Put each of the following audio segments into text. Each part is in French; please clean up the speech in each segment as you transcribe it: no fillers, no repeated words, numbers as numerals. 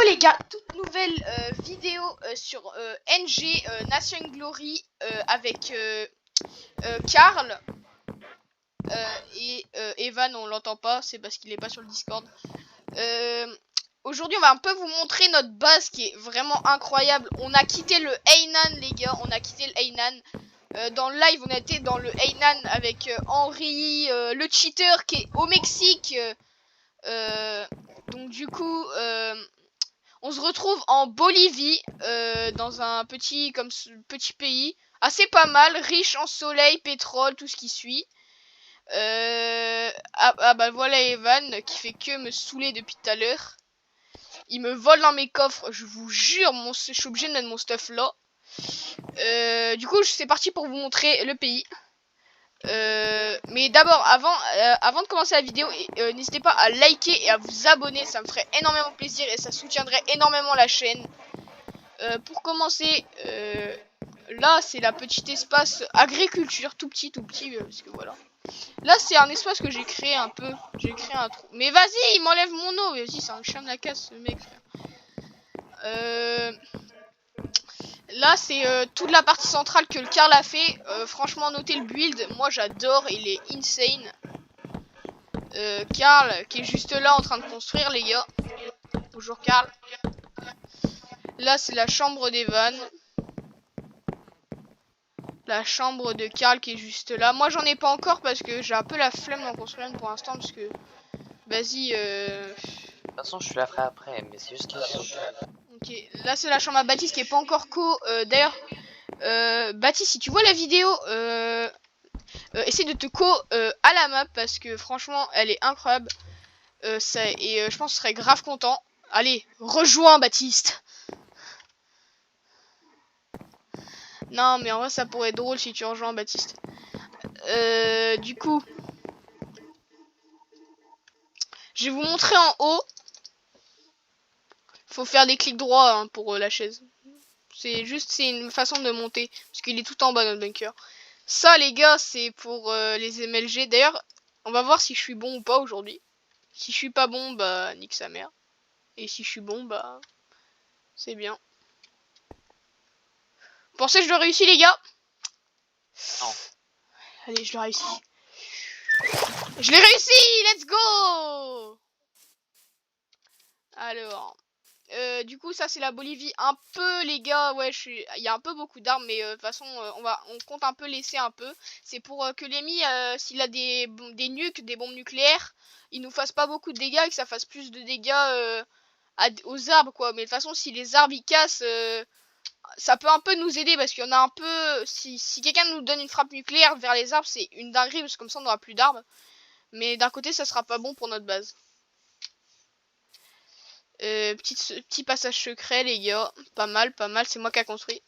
les gars, toute nouvelle vidéo sur NG Nation Glory avec Karl et Evan. On l'entend pas, c'est parce qu'il est pas sur le Discord. Aujourd'hui on va un peu vous montrer notre base qui est vraiment incroyable. On a quitté le Hainan les gars, on a quitté le Hainan. Dans le live on a été dans le Hainan avec Henry, le cheater qui est au Mexique. Donc du coup on se retrouve en Bolivie, dans un petit pays assez pas mal, riche en soleil, pétrole, tout ce qui suit. Bah voilà Evan qui fait que me saouler depuis tout à l'heure. Il me vole dans mes coffres, je vous jure, je suis obligé de mettre mon stuff là. Du coup c'est parti pour vous montrer le pays. Mais d'abord, avant de commencer la vidéo, n'hésitez pas à liker et à vous abonner, ça me ferait énormément plaisir et ça soutiendrait énormément la chaîne. Pour commencer, là c'est la petite espace agriculture, tout petit, parce que voilà. Là c'est un espace que j'ai créé un peu, j'ai créé un trou. Mais vas-y, il m'enlève mon eau, vas-y, c'est un chien de la casse ce mec. Là c'est toute la partie centrale que le Karl a fait. Franchement notez le build, moi j'adore, il est insane. Karl qui est juste là en train de construire les gars. Bonjour Karl. Là c'est la chambre d'Evan. La chambre de Karl qui est juste là. Moi j'en ai pas encore parce que j'ai un peu la flemme d'en construire une pour l'instant parce que vas-y De toute façon je te la ferai après, mais c'est juste que... Ok, là c'est la chambre à Baptiste qui est pas encore d'ailleurs Baptiste si tu vois la vidéo essaie de te à la map parce que franchement elle est incroyable. Je pense que je serais grave content. Allez, rejoins Baptiste. Non mais en vrai ça pourrait être drôle si tu rejoins Baptiste. Du coup je vais vous montrer en haut. Faut faire des clics droits hein, pour la chaise. C'est une façon de monter parce qu'il est tout en bas notre bunker. Ça les gars c'est pour les MLG. D'ailleurs on va voir si je suis bon ou pas aujourd'hui. Si je suis pas bon bah nique sa mère. Et si je suis bon bah c'est bien. Vous pensez que je le réussis les gars? Non. Allez je le réussis. Je l'ai réussi. Let's go. Alors du coup ça c'est la Bolivie un peu les gars. Ouais il y a un peu beaucoup d'armes mais de toute façon on compte un peu laisser un peu. C'est pour que l'ennemi s'il a des nukes, des bombes nucléaires, il nous fasse pas beaucoup de dégâts et que ça fasse plus de dégâts aux arbres quoi. Mais de toute façon si les arbres ils cassent ça peut un peu nous aider parce qu'il y en a un peu. Si quelqu'un nous donne une frappe nucléaire vers les arbres c'est une dinguerie parce que comme ça on n'aura plus d'arbres. Mais d'un côté ça sera pas bon pour notre base. Petit passage secret les gars, pas mal, c'est moi qui a construit.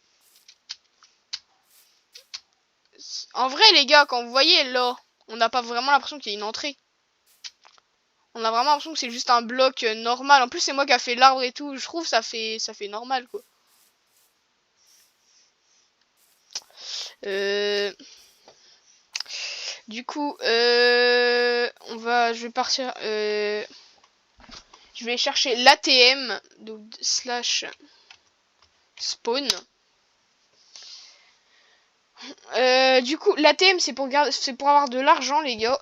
En vrai les gars, quand vous voyez là, on n'a pas vraiment l'impression qu'il y a une entrée. On a vraiment l'impression que c'est juste un bloc normal. En plus c'est moi qui a fait l'arbre et tout, je trouve ça fait normal quoi. Du coup, je vais partir. Je vais chercher l'ATM, donc slash spawn. Du coup, l'ATM c'est pour avoir de l'argent les gars,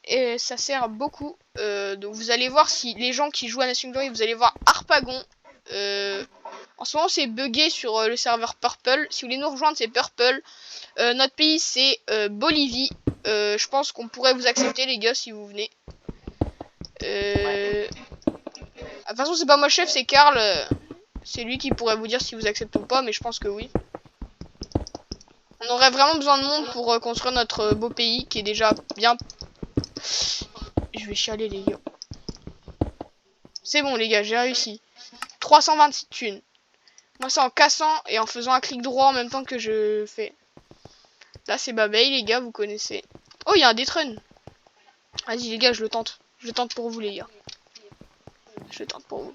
et ça sert beaucoup. Donc vous allez voir si les gens qui jouent à Nation Glory, vous allez voir Harpagon. En ce moment c'est bugué sur le serveur Purple. Si vous voulez nous rejoindre c'est Purple. Notre pays c'est Bolivie. Je pense qu'on pourrait vous accepter les gars si vous venez. De toute façon c'est pas moi chef, c'est Karl. C'est lui qui pourrait vous dire si vous acceptez ou pas, mais je pense que oui. On aurait vraiment besoin de monde pour construire notre beau pays qui est déjà bien. Je vais chialer les gars. C'est bon les gars, j'ai réussi. 326 thunes. Moi c'est en cassant et en faisant un clic droit en même temps que je fais. Là c'est Babel les gars, vous connaissez. Oh il y a un Detrun. Vas-y les gars, je le tente. Je le tente pour vous les gars. Je le tente pour vous.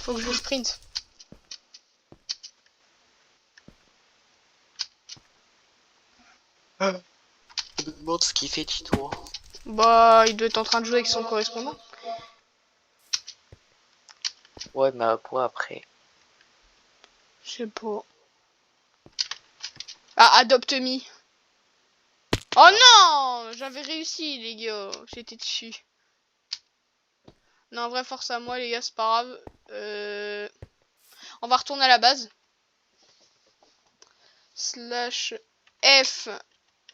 Faut que je sprint. Je me demande ce qu'il fait Tito. Bah, il doit être en train de jouer avec son correspondant. Ouais, mais pour après. Je sais pas. Ah, Adopt Me. Oh non! J'avais réussi, les gars. J'étais dessus. Non, en vrai, force à moi, les gars, c'est pas grave. On va retourner à la base. Slash F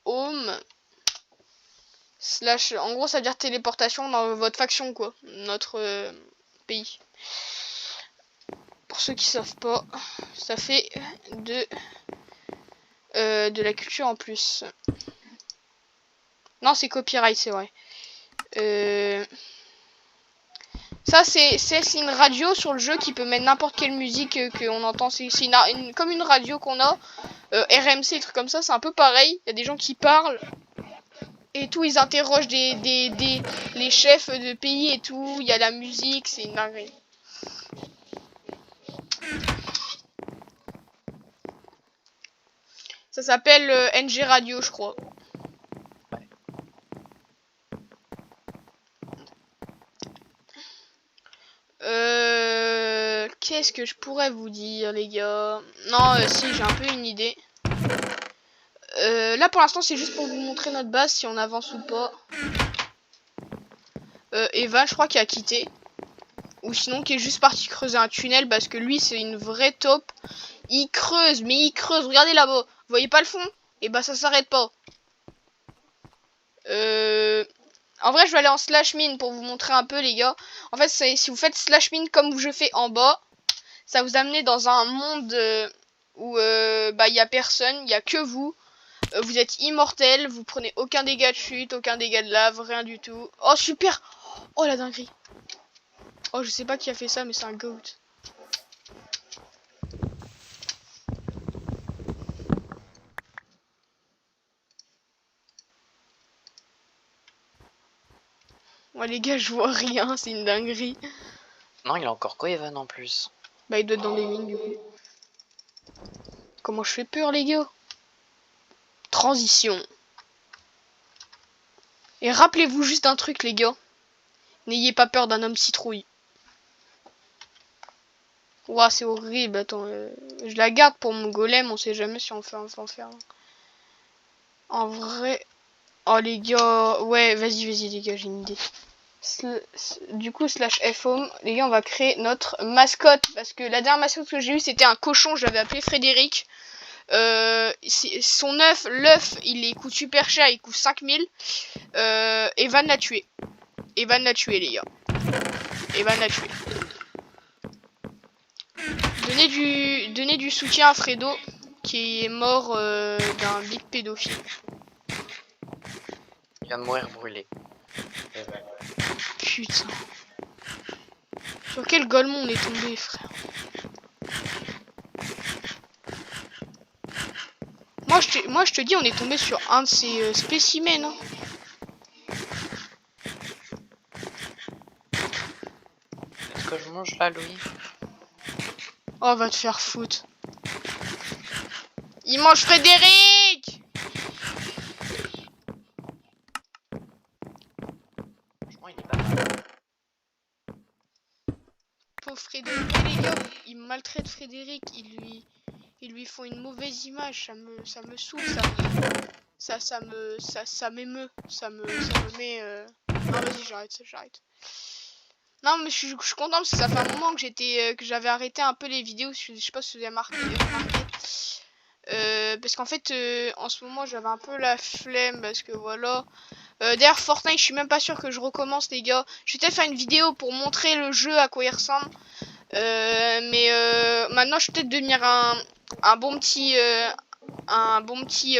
home. Slash, en gros, ça veut dire téléportation dans votre faction, quoi. Notre pays. Pour ceux qui savent pas, ça fait de la culture en plus. Non, c'est copyright, c'est vrai. Ça, c'est une radio sur le jeu qui peut mettre n'importe quelle musique qu'on entend. C'est comme une radio qu'on a. RMC, trucs comme ça, c'est un peu pareil. Il y a des gens qui parlent. Et tout, ils interrogent les chefs de pays et tout. Il y a la musique, c'est une dinguerie. Ça s'appelle NG Radio, je crois. Qu'est-ce que je pourrais vous dire, les gars? Non, si, j'ai un peu une idée. Là, pour l'instant, c'est juste pour vous montrer notre base, si on avance ou pas. Evan, je crois qu'il a quitté. Ou sinon, qui est juste parti creuser un tunnel, parce que lui, c'est une vraie taupe. Il creuse, mais il creuse. Regardez là-bas. Vous voyez pas le fond? Et bah, ça s'arrête pas. En vrai, je vais aller en slash mine pour vous montrer un peu, les gars. En fait, si vous faites slash mine comme je fais en bas, ça vous amène dans un monde où bah, il y a personne, il y a que vous. Vous êtes immortel, vous prenez aucun dégât de chute, aucun dégât de lave, rien du tout. Oh, super! Oh, la dinguerie! Oh, je sais pas qui a fait ça, mais c'est un goat. Ouais, les gars, je vois rien, c'est une dinguerie. Non, il a encore quoi, Evan, en plus? Bah, il doit être dans les mines, du coup. Comment je fais peur, les gars? Transition. Et rappelez-vous juste d'un truc, les gars. N'ayez pas peur d'un homme citrouille. Ouah, c'est horrible. Attends, je la garde pour mon golem. On sait jamais si on fait en faire. En vrai. Oh, les gars. Ouais, vas-y, les gars, j'ai une idée. Du coup, slash fhome, les gars, on va créer notre mascotte. Parce que la dernière mascotte que j'ai eue, c'était un cochon. Je l'avais appelé Frédéric. Son œuf, l'œuf, il coûte super cher. Il coûte 5000. Evan l'a tué. Evan l'a tué, les gars. Evan l'a tué. Donnez du soutien à Fredo, qui est mort d'un big pédophile. Il vient de mourir brûlé. Putain. Sur quel golemon on est tombé, frère? Moi, je te dis, on est tombé sur un de ces spécimens. Hein. Est-ce que je mange là, Louis? Oh, va te faire foutre. Il mange Frédéric! Franchement, il est pas mal. Pauvre Frédéric, les gars, ils maltraitent Frédéric, ils lui font une mauvaise image, ça me saoule, ça m'émeut, ça me met... Non, vas-y, j'arrête. Non, mais je suis content parce que ça fait un moment que j'avais arrêté un peu les vidéos, je sais pas si vous avez remarqué. Parce qu'en fait, en ce moment, j'avais un peu la flemme parce que voilà. D'ailleurs, Fortnite, je suis même pas sûr que je recommence, les gars. Je vais peut-être faire une vidéo pour montrer le jeu à quoi il ressemble. Mais maintenant, je vais peut-être devenir un bon petit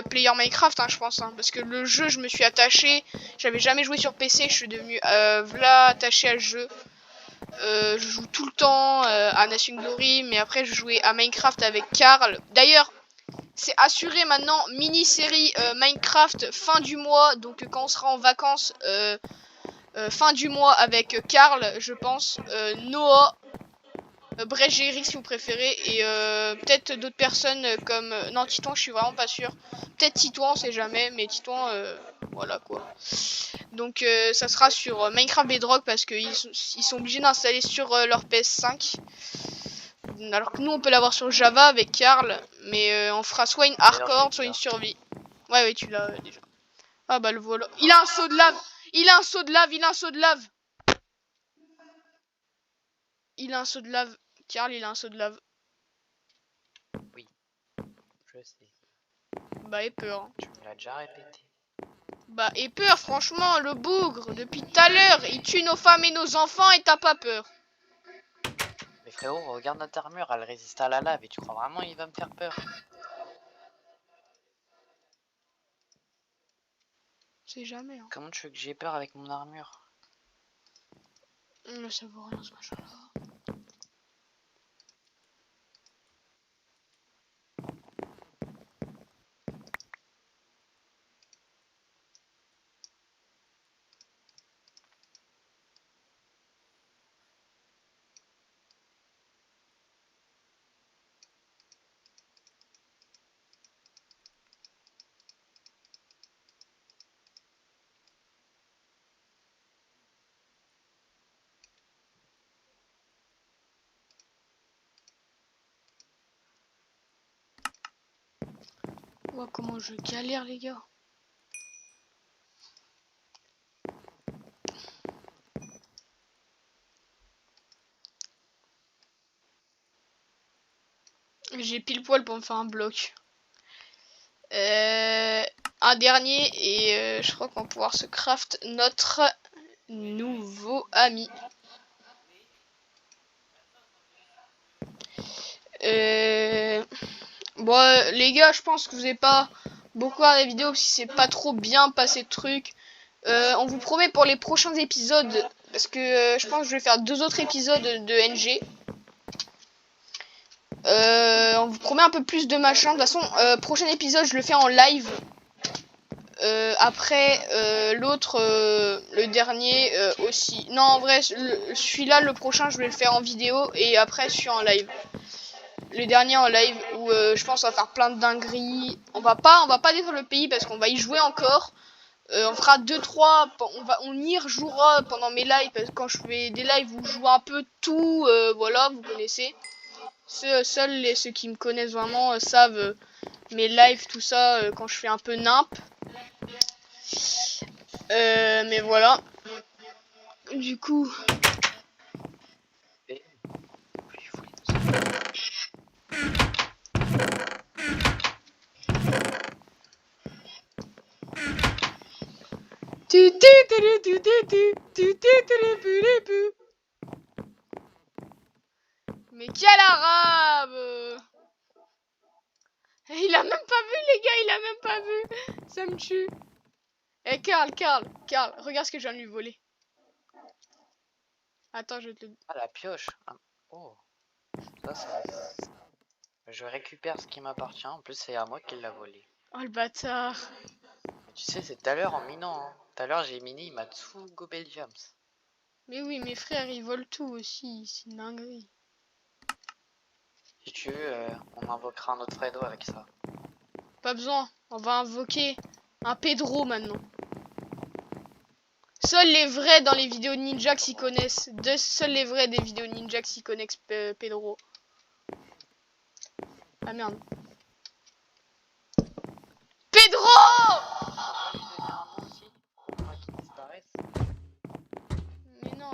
player Minecraft, hein, je pense. Hein, parce que le jeu, je me suis attaché. J'avais jamais joué sur PC, je suis devenu là attaché à ce jeu. Je joue tout le temps à Nation Glory, mais après, je jouais à Minecraft avec Karl. D'ailleurs, c'est assuré maintenant, mini-série Minecraft fin du mois. Donc quand on sera en vacances, fin du mois avec Karl, je pense, Noah Brejeri si vous préférez, et peut-être d'autres personnes comme... non, Titouan, je suis vraiment pas sûr. Peut-être Titouan, on sait jamais, mais Titouan, voilà quoi. Donc ça sera sur Minecraft Bedrock parce qu'ils sont obligés d'installer sur leur PS5. Alors que nous, on peut l'avoir sur Java avec Karl, mais on fera soit une hardcore, soit une survie. Ouais, oui, tu l'as déjà. Ah bah le voilà. Il a un seau de lave. Il a un seau de lave. Il a un seau de lave. Il a un seau de lave. Karl, il a un seau de lave. Oui, je sais. Bah, et peur. Tu me l'as déjà répété. Bah, et peur, franchement, le bougre, depuis tout à l'heure, il tue nos femmes et nos enfants et t'as pas peur. Mais frérot, regarde notre armure, elle résiste à la lave et tu crois vraiment il va me faire peur? C'est jamais, hein. Comment tu veux que j'ai peur avec mon armure? Mais ça vaut rien, ce machin-là. Oh, comment je galère, les gars. J'ai pile poil pour me faire un bloc. Un dernier et je crois qu'on va pouvoir se craft notre nouveau ami. Bon, les gars, je pense que vous n'avez pas beaucoup à la vidéo si c'est pas trop bien passé de trucs. On vous promet pour les prochains épisodes, parce que je pense que je vais faire 2 autres épisodes de NG. On vous promet un peu plus de machin. De toute façon, prochain épisode, je le fais en live. Après, l'autre, le dernier aussi. Non, en vrai, celui-là, le prochain, je vais le faire en vidéo. Et après, je suis en live. Le dernier en live où je pense on va faire plein de dingueries. On va pas détruire le pays parce qu'on va y jouer encore. On fera 2-3, on y rejouera pendant mes lives parce que quand je fais des lives où je joue un peu tout, voilà, vous connaissez. Seuls ceux qui me connaissent vraiment savent mes lives, tout ça, quand je fais un peu nimp. Mais voilà. Du coup. Mais quel arabe! Il a même pas vu, les gars, il a même pas vu. Ça me tue. Eh, Karl, regarde ce que je viens de lui voler. Attends, je vais te le... Ah, la pioche. Ah, oh. Ça. Je récupère ce qui m'appartient. En plus, c'est à moi qui l'a volé. Oh, le bâtard. Mais tu sais, c'est tout à l'heure en minant. Hein. Tout à l'heure, j'ai miné, il m'a tout gobé le diams. Mais oui, mes frères, ils volent tout aussi. C'est une dinguerie. Si tu veux, on invoquera un autre Fredo avec ça. Pas besoin. On va invoquer un Pedro maintenant. Seuls les vrais dans les vidéos ninja s'y connaissent. Seuls les vrais des vidéos ninja s'y connaissent Pedro. Ah merde. Pedro! Mais non,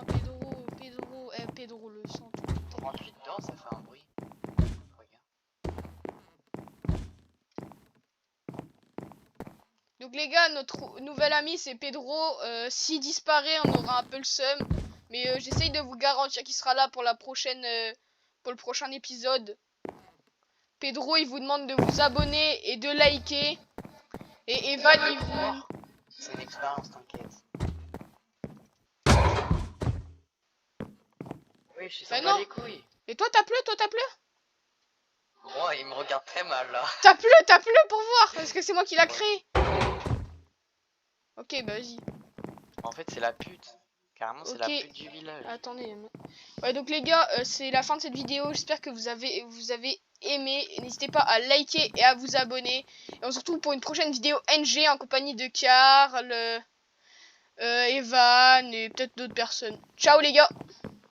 Pedro, Pedro le sang. Pour rentrer dedans, ça fait un bruit. Regarde. Donc les gars, notre nouvel ami c'est Pedro. S'il disparaît, on aura un peu le seum. Mais j'essaye de vous garantir qu'il sera là pour la prochaine, pour le prochain épisode. Pedro, il vous demande de vous abonner et de liker. Et Evan, il vous... C'est une expérience, t'inquiète. Oui, je suis sans les couilles. Et toi, t'as pleu, Oh, il me regarde très mal, là. T'as pleu pour voir, parce que c'est moi qui l'a créé. Ok, bah vas-y. En fait, c'est la pute. Carrément, c'est Ok. la pute du village. Attendez. Ouais, donc les gars, c'est la fin de cette vidéo. J'espère que vous avez aimé. N'hésitez pas à liker et à vous abonner. Et on se retrouve pour une prochaine vidéo NG en compagnie de Karl, Evan et peut-être d'autres personnes. Ciao les gars!